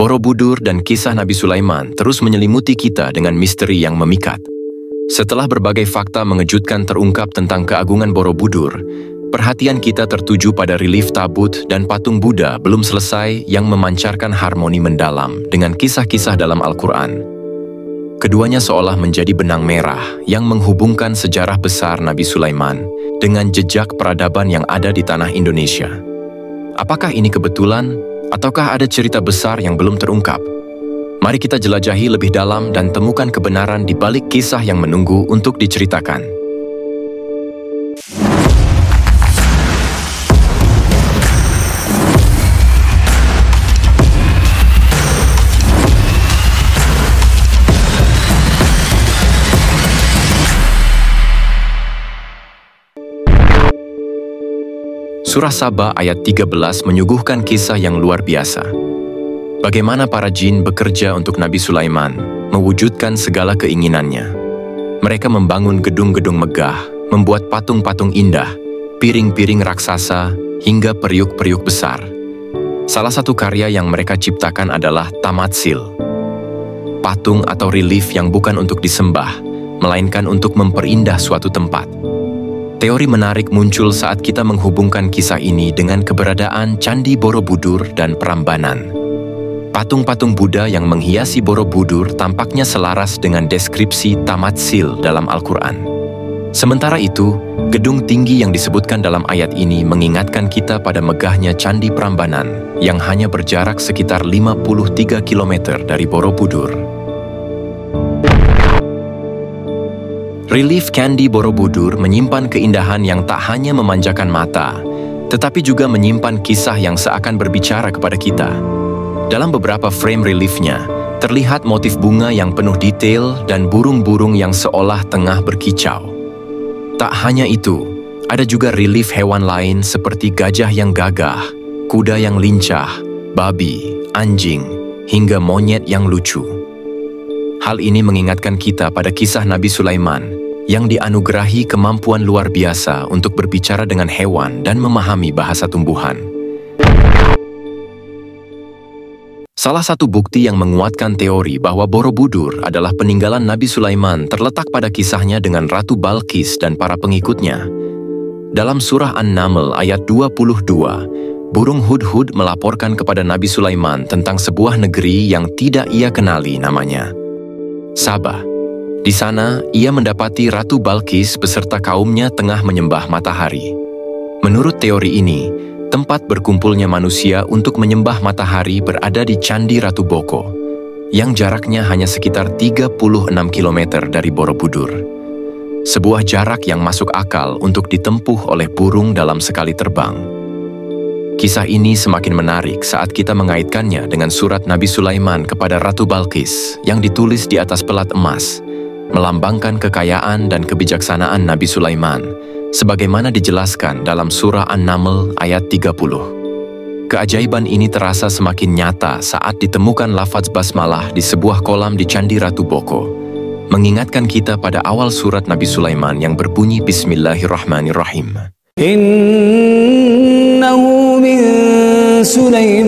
Borobudur dan kisah Nabi Sulaiman terus menyelimuti kita dengan misteri yang memikat. Setelah berbagai fakta mengejutkan terungkap tentang keagungan Borobudur, perhatian kita tertuju pada relief tabut dan patung Buddha belum selesai yang memancarkan harmoni mendalam dengan kisah-kisah dalam Al-Quran. Keduanya seolah menjadi benang merah yang menghubungkan sejarah besar Nabi Sulaiman dengan jejak peradaban yang ada di tanah Indonesia. Apakah ini kebetulan, ataukah ada cerita besar yang belum terungkap? Mari kita jelajahi lebih dalam dan temukan kebenaran di balik kisah yang menunggu untuk diceritakan. Surah Saba ayat 13 menyuguhkan kisah yang luar biasa. Bagaimana para jin bekerja untuk Nabi Sulaiman, mewujudkan segala keinginannya. Mereka membangun gedung-gedung megah, membuat patung-patung indah, piring-piring raksasa, hingga periuk-periuk besar. Salah satu karya yang mereka ciptakan adalah tamatsil. Patung atau relief yang bukan untuk disembah, melainkan untuk memperindah suatu tempat. Teori menarik muncul saat kita menghubungkan kisah ini dengan keberadaan Candi Borobudur dan Prambanan. Patung-patung Buddha yang menghiasi Borobudur tampaknya selaras dengan deskripsi tamatsil dalam Al-Quran. Sementara itu, gedung tinggi yang disebutkan dalam ayat ini mengingatkan kita pada megahnya Candi Prambanan yang hanya berjarak sekitar 53 km dari Borobudur. Relief Candi Borobudur menyimpan keindahan yang tak hanya memanjakan mata, tetapi juga menyimpan kisah yang seakan berbicara kepada kita. Dalam beberapa frame reliefnya, terlihat motif bunga yang penuh detail dan burung-burung yang seolah tengah berkicau. Tak hanya itu, ada juga relief hewan lain seperti gajah yang gagah, kuda yang lincah, babi, anjing, hingga monyet yang lucu. Hal ini mengingatkan kita pada kisah Nabi Sulaiman yang dianugerahi kemampuan luar biasa untuk berbicara dengan hewan dan memahami bahasa tumbuhan. Salah satu bukti yang menguatkan teori bahwa Borobudur adalah peninggalan Nabi Sulaiman terletak pada kisahnya dengan Ratu Balqis dan para pengikutnya. Dalam surah An-Naml ayat 22, burung hudhud melaporkan kepada Nabi Sulaiman tentang sebuah negeri yang tidak ia kenali namanya, Sabah. Di sana, ia mendapati Ratu Balqis beserta kaumnya tengah menyembah matahari. Menurut teori ini, tempat berkumpulnya manusia untuk menyembah matahari berada di Candi Ratu Boko, yang jaraknya hanya sekitar 36 km dari Borobudur. Sebuah jarak yang masuk akal untuk ditempuh oleh burung dalam sekali terbang. Kisah ini semakin menarik saat kita mengaitkannya dengan surat Nabi Sulaiman kepada Ratu Balqis yang ditulis di atas pelat emas, melambangkan kekayaan dan kebijaksanaan Nabi Sulaiman, sebagaimana dijelaskan dalam surah An-Naml ayat 30. Keajaiban ini terasa semakin nyata saat ditemukan lafaz basmalah di sebuah kolam di Candi Ratu Boko, mengingatkan kita pada awal surat Nabi Sulaiman yang berbunyi Bismillahirrahmanirrahim. Innahu min Sulaiman,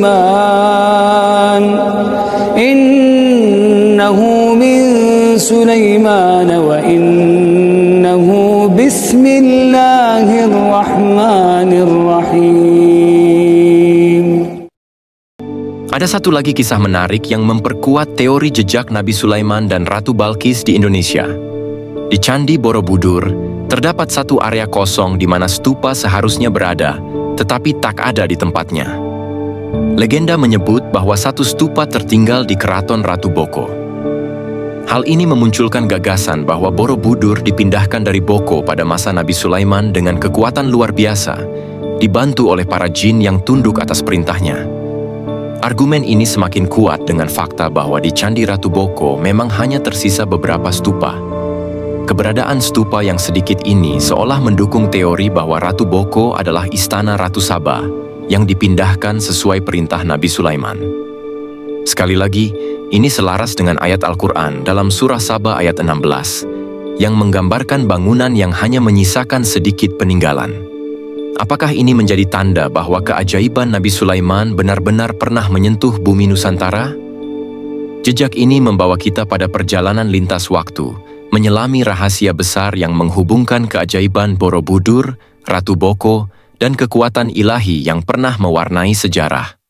innahu min Sulaiman wa innahu bismillahirrahmanirrahim. Ada satu lagi kisah menarik yang memperkuat teori jejak Nabi Sulaiman dan Ratu Balqis di Indonesia. Di Candi Borobudur, terdapat satu area kosong di mana stupa seharusnya berada, tetapi tak ada di tempatnya. Legenda menyebut bahwa satu stupa tertinggal di keraton Ratu Boko. Hal ini memunculkan gagasan bahwa Borobudur dipindahkan dari Boko pada masa Nabi Sulaiman dengan kekuatan luar biasa, dibantu oleh para jin yang tunduk atas perintahnya. Argumen ini semakin kuat dengan fakta bahwa di Candi Ratu Boko memang hanya tersisa beberapa stupa. Keberadaan stupa yang sedikit ini seolah mendukung teori bahwa Ratu Boko adalah istana Ratu Saba yang dipindahkan sesuai perintah Nabi Sulaiman. Sekali lagi, ini selaras dengan ayat Al-Quran dalam surah Saba ayat 16, yang menggambarkan bangunan yang hanya menyisakan sedikit peninggalan. Apakah ini menjadi tanda bahwa keajaiban Nabi Sulaiman benar-benar pernah menyentuh bumi Nusantara? Jejak ini membawa kita pada perjalanan lintas waktu, menyelami rahasia besar yang menghubungkan keajaiban Borobudur, Ratu Boko, dan kekuatan ilahi yang pernah mewarnai sejarah.